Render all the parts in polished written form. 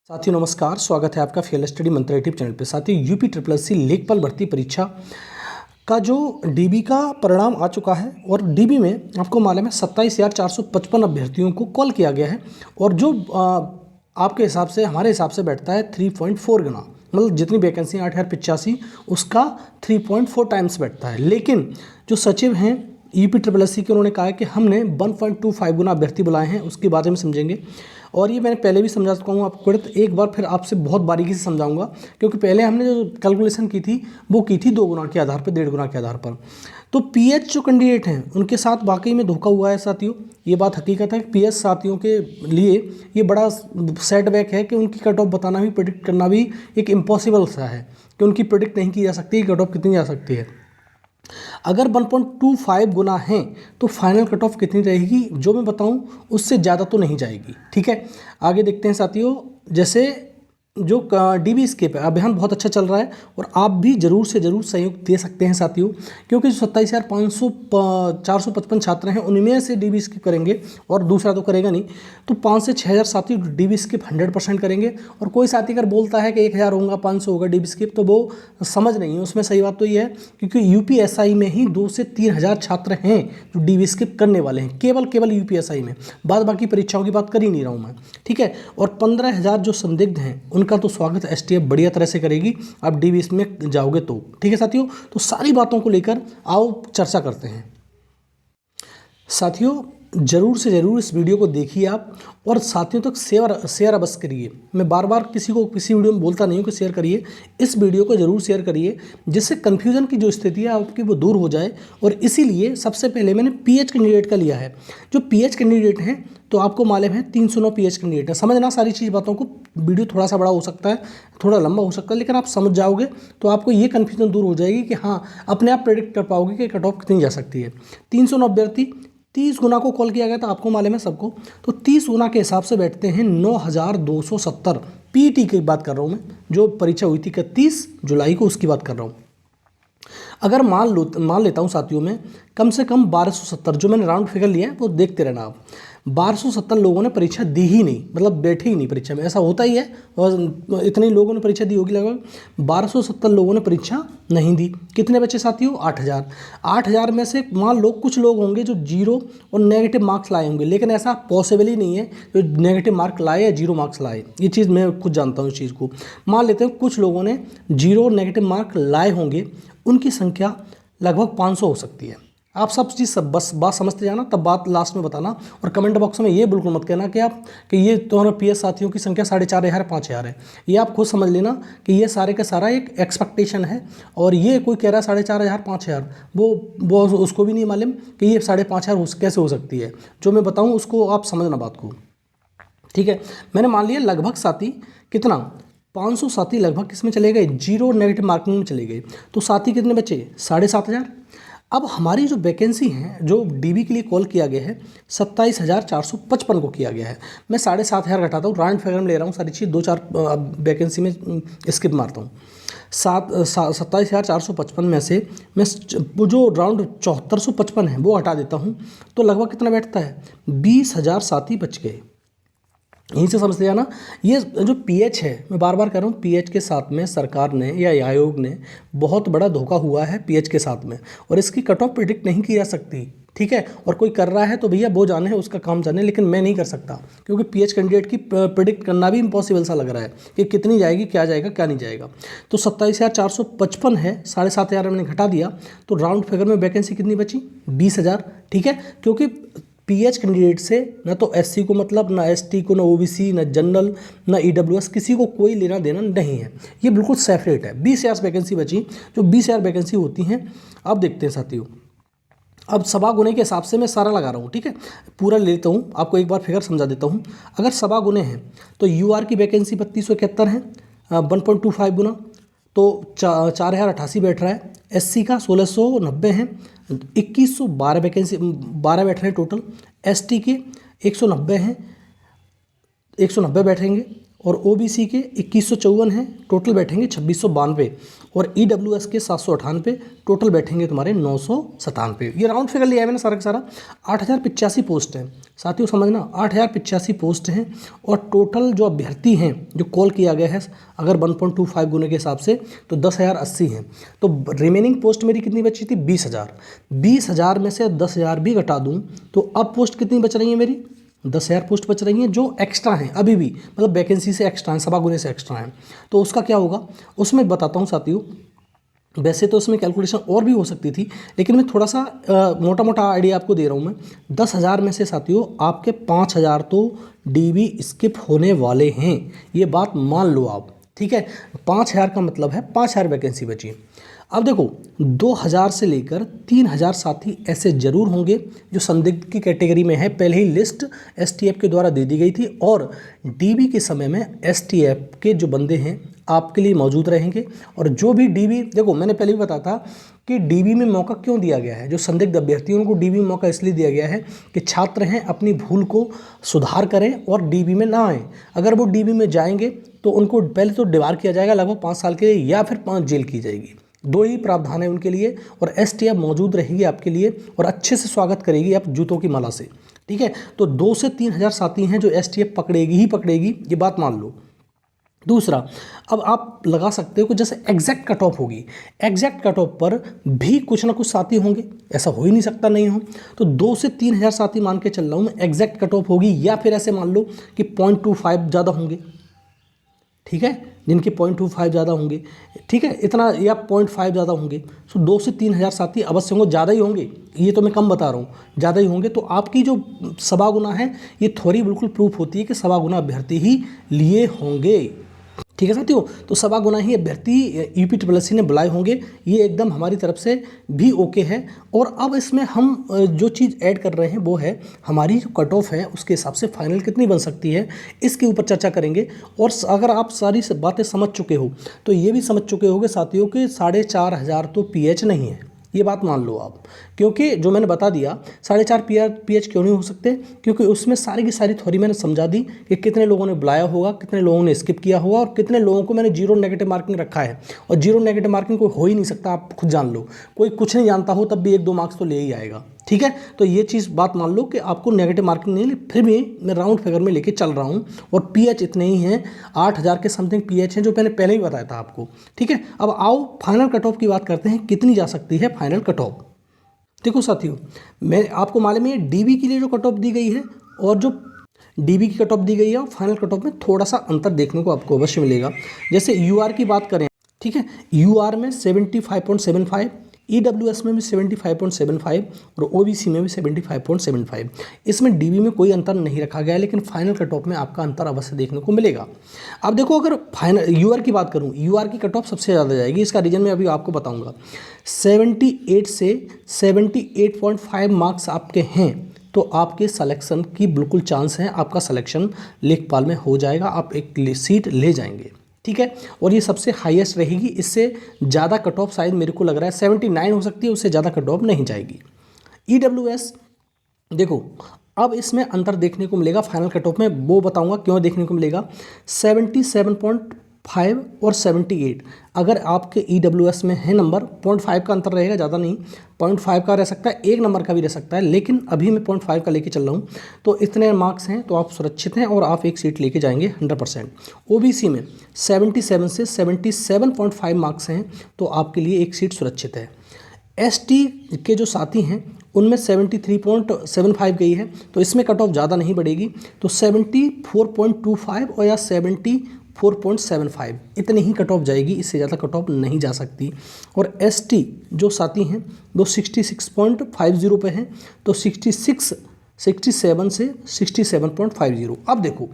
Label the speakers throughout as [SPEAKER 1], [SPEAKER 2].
[SPEAKER 1] साथियों नमस्कार, स्वागत है आपका फेल स्टडी मंत्र यूट्यूब चैनल पे। साथियों यूपी ट्रिपल एससी लेखपाल भर्ती परीक्षा का जो डीबी का परिणाम आ चुका है और डीबी में आपको मालूम है 27,455 अभ्यर्थियों को कॉल किया गया है और जो आपके हिसाब से हमारे हिसाब से बैठता है 3.4 गुना, मतलब जितनी वैकेंसी 8,085 उसका 3.4 टाइम्स बैठता है। लेकिन जो सचिव हैं यूपी ट्रिपल एससी के, उन्होंने कहा है कि हमने 1.25 गुना अभ्यर्थी बुलाए हैं, उसके बारे में समझेंगे। और ये मैंने पहले भी समझा चुका हूँ आपको, तो एक बार फिर आपसे बहुत बारीकी से समझाऊंगा, क्योंकि पहले हमने जो कैलकुलेशन की थी वो की थी 2 गुना के आधार पर, 1.5 गुना के आधार पर। तो पीएच जो कैंडिडेट हैं उनके साथ वाकई में धोखा हुआ है साथियों, ये बात हकीकत है। पीएच साथियों के लिए ये बड़ा सेटबैक है कि उनकी कट ऑफ बताना भी, प्रिडिक्ट करना भी एक इम्पॉसिबल सा है कि उनकी प्रिडिक्ट नहीं की जा सकती कट ऑफ कितनी जा सकती है। अगर 1.25 गुना है तो फाइनल कट ऑफ कितनी रहेगी, जो मैं बताऊं उससे ज़्यादा तो नहीं जाएगी। ठीक है, आगे देखते हैं साथियों। जैसे जो डीबी स्केप है अभियान बहुत अच्छा चल रहा है और आप भी ज़रूर से ज़रूर सहयोग दे सकते हैं साथियों, क्योंकि जो 27,455 छात्र हैं उनमें से डीबी स्किप करेंगे और दूसरा तो करेगा नहीं, तो 5 से 6,000 साथी डीबी स्किप 100% करेंगे। और कोई साथी अगर बोलता है कि 1,000 होगा, 500 होगा डीबी स्किप, तो वो समझ नहीं है उसमें। सही बात तो ये है क्योंकि यूपीएसआई में ही 2 से 3,000 छात्र हैं जो डीबी स्किप करने वाले हैं, केवल यूपीएसआई में। बाद बाकी परीक्षाओं की बात कर ही नहीं रहा हूँ मैं। ठीक है, और 15,000 जो संदिग्ध हैं उनका तो स्वागत एसटीएफ बढ़िया तरह से करेगी, आप डीबी में जाओगे तो। ठीक है साथियों, तो सारी बातों को लेकर आओ चर्चा करते हैं। साथियों जरूर से ज़रूर इस वीडियो को देखिए आप, और साथियों तक शेयर अवश्य करिए। मैं बार बार किसी को किसी वीडियो में बोलता नहीं हूँ कि शेयर करिए, इस वीडियो को ज़रूर शेयर करिए, जिससे कन्फ्यूज़न की जो स्थिति है आपकी वो दूर हो जाए। और इसीलिए सबसे पहले मैंने पीएच कैंडिडेट का लिया है। जो पीएच कैंडिडेट हैं तो आपको मालूम है 309 पीएच कैंडिडेट है। समझना सारी चीज़ बातों को, वीडियो थोड़ा सा बड़ा हो सकता है, थोड़ा लंबा हो सकता है, लेकिन आप समझ जाओगे तो आपको ये कन्फ्यूजन दूर हो जाएगी कि हाँ अपने आप प्रेडिक्ट कर पाओगे कि कट ऑफ कितनी जा सकती है। 309 अभ्यर्थी 30 गुना को कॉल किया गया था, आपको मालूम है सबको, तो 30 गुना के हिसाब से बैठते हैं 9,270। पीटी की बात कर रहा हूँ मैं, जो परीक्षा हुई थी 31 जुलाई को, उसकी बात कर रहा हूँ। अगर मान लेता हूँ साथियों में कम से कम 1270, जो मैंने राउंड फिगर लिया है वो देखते रहना आप। 1270 लोगों ने परीक्षा दी ही नहीं, मतलब बैठे ही नहीं परीक्षा में, ऐसा होता ही है। और इतने लोगों ने परीक्षा दी होगी, लगभग 1270 लोगों ने परीक्षा नहीं दी। कितने बच्चे साथियों? 8,000। 8,000 में से मान लो कुछ लोग होंगे जो जीरो और नेगेटिव मार्क्स लाए होंगे, लेकिन ऐसा पॉसिबल ही नहीं है जो नेगेटिव मार्क लाए या जीरो मार्क्स लाए। ये चीज़ मैं खुद जानता हूँ इस चीज़ को। मान लेते हैं कुछ लोगों ने जीरो और नेगेटिव मार्क लाए होंगे, उनकी संख्या लगभग 500 हो सकती है। आप सब चीज़ सब बस बात समझते जाना, तब बात लास्ट में बताना। और कमेंट बॉक्स में ये बिल्कुल मत कहना कि ये तुम्हारे पीएस साथियों की संख्या 4,500 5,000 है। ये आप खुद समझ लेना कि ये सारे का सारा एक एक्सपेक्टेशन है, और ये कोई कह रहा है 4,500 5,000, वो उसको भी नहीं मालूम कि ये 5,500 कैसे हो सकती है। जो मैं बताऊँ उसको आप समझना बात को। ठीक है, मैंने मान लिया लगभग साथी कितना 500 साथी लगभग किस में चले गए? जीरो नेगेटिव मार्किंग में चले गए। तो साथी कितने बचे? 7,500। अब हमारी जो वैकेंसी है, जो डीबी के लिए कॉल किया गया है 27,455 को किया गया है। मैं 7,500 घटाता हूँ, राउंड फिगर में ले रहा हूँ सारी चीज़, 2-4 वैकेंसी में स्किप मारता हूँ। 27,455 में से मैं जो राउंड 7,455 है वो हटा देता हूँ, तो लगभग कितना बैठता है? 20,000 साथी बच गए। यहीं से समझते जाना। ये जो पीएच है, मैं बार बार कह रहा हूँ, पीएच के साथ में सरकार ने या आयोग ने बहुत बड़ा धोखा हुआ है पीएच के साथ में, और इसकी कट ऑफ प्रिडिक्ट नहीं की जा सकती। ठीक है, और कोई कर रहा है तो भैया वो जाने, उसका काम जाने, लेकिन मैं नहीं कर सकता, क्योंकि पीएच कैंडिडेट की प्रिडिक्ट करना भी इम्पॉसिबल सा लग रहा है कि कितनी जाएगी, क्या जाएगा, क्या नहीं जाएगा। तो 27,455 है, 7,500 मैंने घटा दिया, तो राउंड फिगर में वैकेंसी कितनी बची? 20,000। ठीक है, क्योंकि पीएच कैंडिडेट से ना तो एससी को मतलब, ना एसटी को, ना ओबीसी, ना जनरल, ना ईडब्ल्यूएस, किसी को कोई लेना देना नहीं है। ये बिल्कुल सेपरेट है। 20,000 वैकेंसी बची, जो 20,000 वैकेंसी होती हैं। अब देखते हैं साथियों, अब सवा गुने के हिसाब से मैं सारा लगा रहा हूँ। ठीक है, पूरा ले लेता हूँ, आपको एक बार फिगर समझा देता हूँ। अगर सवा गुने हैं तो यूआर की वैकेंसी 3271 है, 1.25 गुना तो 4,088 बैठ रहा है। एससी का 1,690 है, 2,112 वैकेंसी 12 बैठ रहे हैं टोटल। एसटी के 190 हैं, 190 बैठेंगे। और ओबीसी के 2154 हैं, टोटल बैठेंगे 2692 और ईडब्ल्यूएस के 798, टोटल बैठेंगे तुम्हारे 997। ये राउंड फिगर लिया है मैंने सारा का सारा। 8085 पोस्ट हैं साथियों, समझना 8085 पोस्ट हैं और टोटल जो अभ्यर्थी हैं जो कॉल किया गया है अगर 1.25 गुने के हिसाब से तो 10,080 हैं। तो रिमेनिंग पोस्ट मेरी कितनी बची थी? 20,000। 20,000 में से 10,000 भी घटा दूँ तो अब पोस्ट कितनी बच रही है मेरी? 10,000 पोस्ट बच रही हैं जो एक्स्ट्रा हैं अभी भी, मतलब वैकेंसी से एक्स्ट्रा हैं, सवा गुने से एक्स्ट्रा हैं। तो उसका क्या होगा उसमें बताता हूँ साथियों। वैसे तो इसमें कैलकुलेशन और भी हो सकती थी लेकिन मैं थोड़ा सा मोटा मोटा आइडिया आपको दे रहा हूँ मैं। 10,000 में से साथियों आपके 5,000 तो डीबी स्किप होने वाले हैं, ये बात मान लो आप, ठीक है। 5,000 का मतलब है 5,000 वैकेंसी बची। अब देखो 2,000 से लेकर 3,000 साथी ऐसे जरूर होंगे जो संदिग्ध की कैटेगरी में है। पहले ही लिस्ट एसटीएफ के द्वारा दे दी गई थी और डीबी के समय में एसटीएफ के जो बंदे हैं आपके लिए मौजूद रहेंगे। और जो भी डीबी, देखो मैंने पहले भी बताया था कि डीबी में मौका क्यों दिया गया है, जो संदिग्ध अभ्यर्थी उनको डीबी में मौका इसलिए दिया गया है कि छात्र हैं अपनी भूल को सुधार करें और डीबी में ना आएँ। अगर वो डीबी में जाएंगे तो उनको पहले तो डिबार किया जाएगा लगभग 5 साल के लिए या फिर 5 जेल की जाएगी। 2 ही प्रावधान है उनके लिए और एसटीएफ मौजूद रहेगी आपके लिए और अच्छे से स्वागत करेगी आप जूतों की माला से, ठीक है। तो 2 से 3,000 साथी हैं जो एसटीएफ पकड़ेगी ही पकड़ेगी, ये बात मान लो। दूसरा, अब आप लगा सकते हो कि जैसे एग्जैक्ट कट ऑफ होगी, एग्जैक्ट कट ऑफ पर भी कुछ ना कुछ साथी होंगे, ऐसा हो ही नहीं सकता नहीं हो। तो 2 से 3,000 साथी मान के चल रहा हूँ मैं, एग्जैक्ट कट ऑफ होगी या फिर ऐसे मान लो कि 0.25 ज़्यादा होंगे, ठीक है, जिनके 0.25 ज़्यादा होंगे, ठीक है, इतना या 0.5 ज़्यादा होंगे। तो 2 से 3,000 साथी अवश्य होंगे, ज़्यादा ही होंगे, ये तो मैं कम बता रहा हूँ, ज़्यादा ही होंगे। तो आपकी जो सवा गुना है ये थोड़ी बिल्कुल प्रूफ होती है कि सवा गुना अभ्यर्थी ही लिए होंगे, ठीक है साथियों। तो सवा गुना ही अभ्यर्थी यूपीट्रिपलएससी ने बुलाए होंगे, ये एकदम हमारी तरफ से भी ओके है। और अब इसमें हम जो चीज़ ऐड कर रहे हैं वो है हमारी जो कट ऑफ है उसके हिसाब से फाइनल कितनी बन सकती है, इसके ऊपर चर्चा करेंगे। और अगर आप सारी बातें समझ चुके हो तो ये भी समझ चुके होंगे साथियों कि 4,500 तो पीएच नहीं है, ये बात मान लो आप। क्योंकि जो मैंने बता दिया 4,500 पीएच क्यों नहीं हो सकते, क्योंकि उसमें सारी की सारी थ्योरी मैंने समझा दी कि कितने लोगों ने बुलाया होगा, कितने लोगों ने स्किप किया होगा और कितने लोगों को मैंने 0 नेगेटिव मार्किंग रखा है। और 0 नेगेटिव मार्किंग कोई हो ही नहीं सकता, आप खुद जान लो। कोई कुछ नहीं जानता हो तब भी 1-2 मार्क्स तो ले ही आएगा, ठीक है। तो ये चीज़ बात मान लो कि आपको नेगेटिव मार्किंग नहीं, फिर भी मैं राउंड फिगर में लेके चल रहा हूँ। और पीएच इतने ही हैं, 8,000 के समथिंग पीएच हैं जो मैंने पहले ही बताया था आपको, ठीक है। अब आओ फाइनल कट ऑफ की बात करते हैं, कितनी जा सकती है फाइनल कट ऑफ। देखो साथियों, मैं आपको मालूम है डीबी के लिए जो कट ऑफ दी गई है और जो डीबी की कट ऑफ दी गई है और फाइनल कट ऑफ में थोड़ा सा अंतर देखने को आपको अवश्य मिलेगा। जैसे यूआर की बात करें, ठीक है, यूआर में 75.75, ईडब्ल्यूएस में भी 75.75 और ओबीसी में भी 75.75। इसमें डीबी में कोई अंतर नहीं रखा गया है, लेकिन फाइनल कट ऑफ में आपका अंतर अवश्य देखने को मिलेगा। अब देखो, अगर फाइनल यूआर की बात करूं, यूआर की कट ऑफ सबसे ज़्यादा जाएगी, इसका रीजन मैं अभी आपको बताऊंगा। 78 से 78.5 मार्क्स आपके हैं तो आपके सिलेक्शन की बिल्कुल चांस है, आपका सिलेक्शन लेखपाल में हो जाएगा, आप एक सीट ले जाएंगे, ठीक है। और ये सबसे हाईएस्ट रहेगी, इससे ज़्यादा कट ऑफ शायद मेरे को लग रहा है 79 हो सकती है, उससे ज़्यादा कट ऑफ नहीं जाएगी। ईडब्ल्यूएस देखो, अब इसमें अंतर देखने को मिलेगा फाइनल कट ऑफ में, वो बताऊंगा क्यों देखने को मिलेगा। 77.5 और 78 अगर आपके ईडब्ल्यूएस में है नंबर, 0.5 का अंतर रहेगा, ज़्यादा नहीं, 0.5 का रह सकता है, 1 नंबर का भी रह सकता है, लेकिन अभी मैं 0.5 का लेके चल रहा हूँ। तो इतने मार्क्स हैं तो आप सुरक्षित हैं और आप एक सीट लेके जाएंगे 100%। ओबीसी में 77 से 77.5 मार्क्स हैं तो आपके लिए एक सीट सुरक्षित है। एसटी के जो साथी हैं उनमें 73.75 गई है, तो इसमें कट ऑफ ज़्यादा नहीं बढ़ेगी, तो 74.25 और या 74.75 इतनी ही कट ऑफ जाएगी, इससे ज़्यादा कट ऑफ नहीं जा सकती। और एसटी जो साथी हैं वो 66.50 पे हैं, तो 67 से 67.50। अब देखो,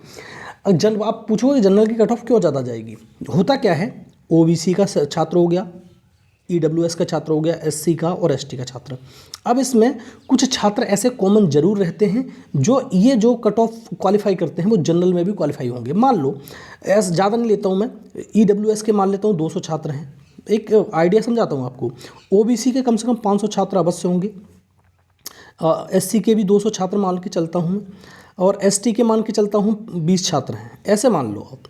[SPEAKER 1] आप पूछोगे जनरल की कट ऑफ क्यों ज़्यादा जाएगी, होता क्या है, ओबीसी का छात्र हो गया, ईडब्ल्यूएस का छात्र हो गया, एससी का और एसटी का छात्र। अब इसमें कुछ छात्र ऐसे कॉमन जरूर रहते हैं जो कट ऑफ क्वालिफाई करते हैं वो जनरल में भी क्वालिफाई होंगे। मान लो ऐसा ज़्यादा नहीं लेता हूँ मैं, ईडब्ल्यूएस के मान लेता हूँ 200 छात्र हैं, एक आइडिया समझाता हूँ आपको। ओबीसी के कम से कम 500 छात्र अवश्य होंगे, SC के भी 200 छात्र मान के चलता हूँ मैं, और ST के मान के चलता हूँ 20 छात्र हैं, ऐसे मान लो आप।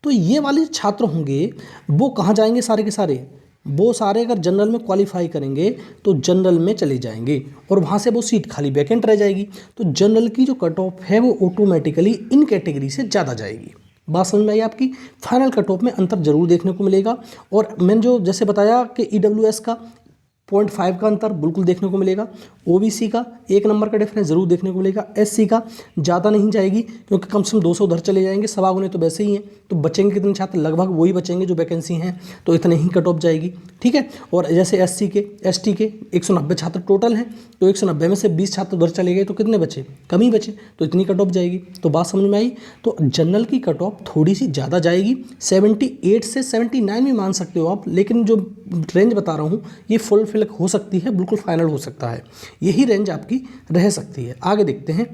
[SPEAKER 1] तो ये वाले छात्र होंगे वो कहाँ जाएंगे, सारे के सारे वो सारे अगर जनरल में क्वालिफाई करेंगे तो जनरल में चले जाएंगे और वहाँ से वो सीट खाली वैकेंट रह जाएगी। तो जनरल की जो कट ऑफ है वो ऑटोमेटिकली इन कैटेगरी से ज़्यादा जाएगी। बात समझ में आई आपकी। फाइनल कट ऑफ में अंतर जरूर देखने को मिलेगा। और मैंने जो जैसे बताया कि EWS का 0.5 का अंतर बिल्कुल देखने को मिलेगा, OBC का 1 नंबर का डिफरेंस जरूर देखने को मिलेगा, SC का ज़्यादा नहीं जाएगी क्योंकि कम से कम 200 उधर चले जाएंगे, सवा गुने तो वैसे ही हैं, तो बचेंगे कितने छात्र, लगभग वही बचेंगे जो वैकेंसी हैं, तो इतने ही कट ऑफ जाएगी। ठीक है। और जैसे SC के ST के 190 छात्र टोटल हैं, तो 190 में से 20 छात्र उधर चले गए तो कितने बचे, कम ही बचे, तो इतनी कट ऑफ जाएगी। तो बात समझ में आई। तो जनरल की कट ऑफ थोड़ी सी ज़्यादा जाएगी, 78 से 79 भी मान सकते हो आप, लेकिन जो रेंज बता रहा हूँ ये फुलफिल हो सकती है, बिल्कुल फाइनल हो सकता है, यही रेंज आपकी रह सकती है। आगे देखते हैं।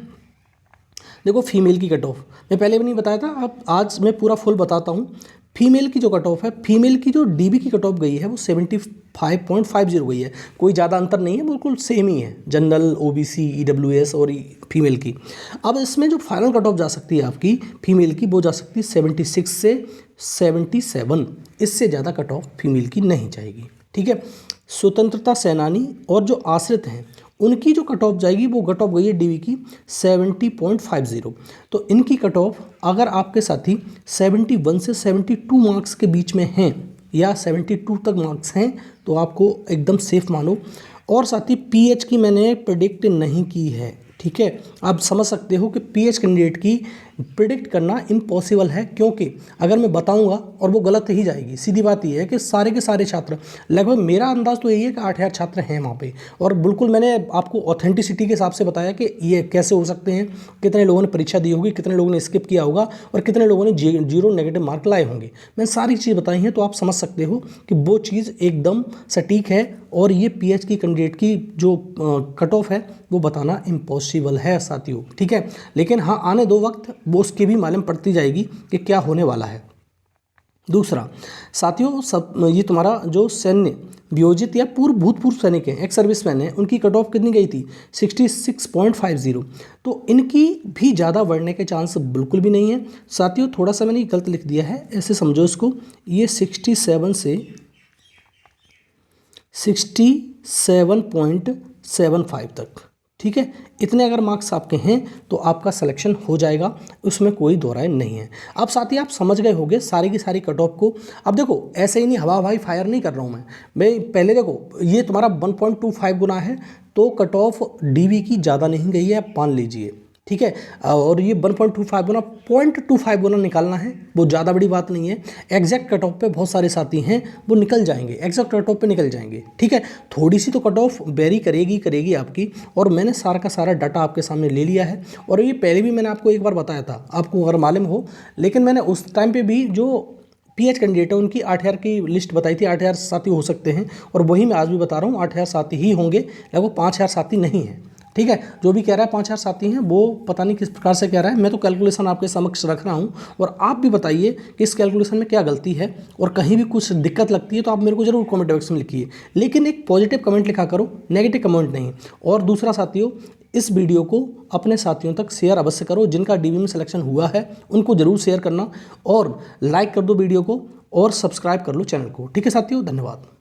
[SPEAKER 1] देखो फीमेल की कट ऑफ मैं पहले भी नहीं बताया था, अब आज मैं पूरा फुल बताता हूँ। फीमेल की जो कट ऑफ है, फीमेल की जो DB की कट ऑफ गई है वो 75.50 गई है, कोई ज़्यादा अंतर नहीं है, बिल्कुल सेम ही है जनरल, OBC, EWS और फीमेल की। अब इसमें जो फाइनल कट ऑफ जा सकती है आपकी फीमेल की, वो जा सकती है 76 से 77, इससे ज़्यादा कट ऑफ फीमेल की नहीं जाएगी। ठीक है। स्वतंत्रता सेनानी और जो आश्रित हैं उनकी जो कट ऑफ जाएगी वो कट ऑफ गई है DB की 70.50। तो इनकी कट ऑफ अगर आपके साथी 71 से 72 मार्क्स के बीच में हैं या 72 तक मार्क्स हैं तो आपको एकदम सेफ मानो। और साथ ही PH की मैंने प्रेडिक्ट नहीं की है। ठीक है। आप समझ सकते हो कि PH कैंडिडेट की प्रिडिक्ट करना इम्पॉसिबल है, क्योंकि अगर मैं बताऊंगा और वो गलत ही जाएगी। सीधी बात ये है कि सारे के सारे छात्र, लगभग मेरा अंदाज़ तो यही है कि 8000 छात्र हैं वहाँ पे, और बिल्कुल मैंने आपको ऑथेंटिसिटी के हिसाब से बताया कि ये कैसे हो सकते हैं, कितने लोगों ने परीक्षा दी होगी, कितने लोगों ने स्किप किया होगा और कितने लोगों ने 0 नेगेटिव मार्क लाए होंगे। मैंने सारी चीज़ बताई हैं, तो आप समझ सकते हो कि वो चीज़ एकदम सटीक है। और ये PH की कैंडिडेट की जो कट ऑफ है वो बताना इम्पॉसिबल है साथियों। ठीक है। लेकिन हाँ, आने दो वक्त, वो उसकी भी मालूम पड़ती जाएगी कि क्या होने वाला है। दूसरा साथियों, सब ये तुम्हारा जो सैन्य वियोजित या भूतपूर्व सैनिक हैं, एक्स सर्विसमैन हैं, उनकी कट ऑफ कितनी गई थी 66.50। तो इनकी भी ज़्यादा बढ़ने के चांस बिल्कुल भी नहीं है साथियों। थोड़ा सा मैंने गलत लिख दिया है, ऐसे समझो इसको, ये 67 से 67.75 तक। ठीक है। इतने अगर मार्क्स आपके हैं तो आपका सिलेक्शन हो जाएगा, उसमें कोई दो राय नहीं है। अब साथ ही आप समझ गए होंगे सारी की सारी कट ऑफ को। अब देखो ऐसे ही नहीं हवा हवाई फायर नहीं कर रहा हूँ मैं पहले देखो ये तुम्हारा 1.25 गुना है, तो कट ऑफ DB की ज़्यादा नहीं गई है, मान लीजिए। ठीक है। और ये 1.25 गुना 0.25 गुना निकालना है, वो ज़्यादा बड़ी बात नहीं है। एग्जैक्ट कट ऑफ पे बहुत सारे साथी हैं वो निकल जाएंगे, एग्जैक्ट कट ऑफ पे निकल जाएंगे। ठीक है। थोड़ी सी तो कट ऑफ वेरी करेगी आपकी, और मैंने सारा का सारा डाटा आपके सामने ले लिया है। और ये पहले भी मैंने आपको एक बार बताया था, आपको अगर मालूम हो, लेकिन मैंने उस टाइम पर भी जो PH कैंडिडेट है उनकी 8000 की लिस्ट बताई थी, 8000 साथी हो सकते हैं, और वही मैं आज भी बता रहा हूँ 8000 साथी ही होंगे, लगभग 5000 साथी नहीं है। ठीक है। जो भी कह रहा है 5000 साथी हैं वो पता नहीं किस प्रकार से कह रहा है, मैं तो कैलकुलेशन आपके समक्ष रख रहा हूँ, और आप भी बताइए कि इस कैलकुलेशन में क्या गलती है, और कहीं भी कुछ दिक्कत लगती है तो आप मेरे को जरूर कमेंट बॉक्स में लिखिए, लेकिन एक पॉजिटिव कमेंट लिखा करो, नेगेटिव कमेंट नहीं। और दूसरा साथियों, इस वीडियो को अपने साथियों तक शेयर अवश्य करो, जिनका DB में सिलेक्शन हुआ है उनको जरूर शेयर करना, और लाइक कर दो वीडियो को और सब्सक्राइब कर लो चैनल को। ठीक है साथियों, धन्यवाद।